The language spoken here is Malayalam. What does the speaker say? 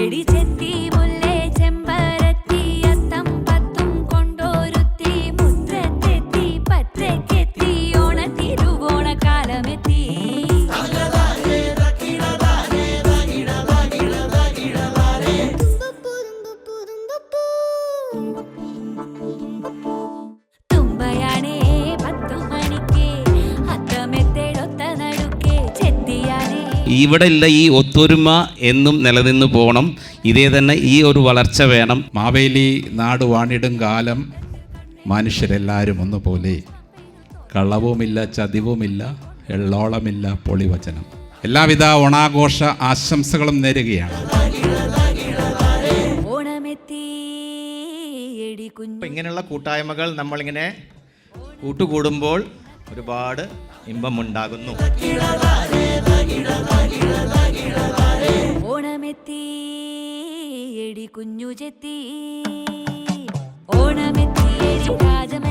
എടി ചെത്തി മുല്ലേ ചെമ്പരത്തി അത്തം പത്തും കൊണ്ടോരുത്തി മുത്രത്തെത്തി പച്ചക്കെത്തി ഓണത്തിരുവോണക്കാലമെത്തി. തുമ്പയാണേ 10 മണിക്ക് അത്തമെത്തേടൊത്ത നടുക്കെ ചെത്തിയാനേ. ഇവിടെ ഉള്ള ഈ ഒത്തൊരുമ എന്നും നിലനിന്ന് പോകണം. ഇതേ തന്നെ ഈ ഒരു വളർച്ച വേണം. മാവേലി നാട് വാണിടും കാലം മനുഷ്യരെല്ലാവരും ഒന്നുപോലെ. കളവുമില്ല, ചതിവുമില്ല, എള്ളോളമില്ല, പൊളിവചനം. എല്ലാവിധ ഓണാഘോഷ ആശംസകളും നേരുകയാണ്. ഇങ്ങനെയുള്ള കൂട്ടായ്മകൾ നമ്മളിങ്ങനെ കൂട്ടുകൂടുമ്പോൾ ഒരുപാട് ഇമ്പമുണ്ടാകുന്നു. ഓണമെത്തി എടി കുഞ്ഞു ചെത്തി, ഓണമെത്തി എടി രാജമ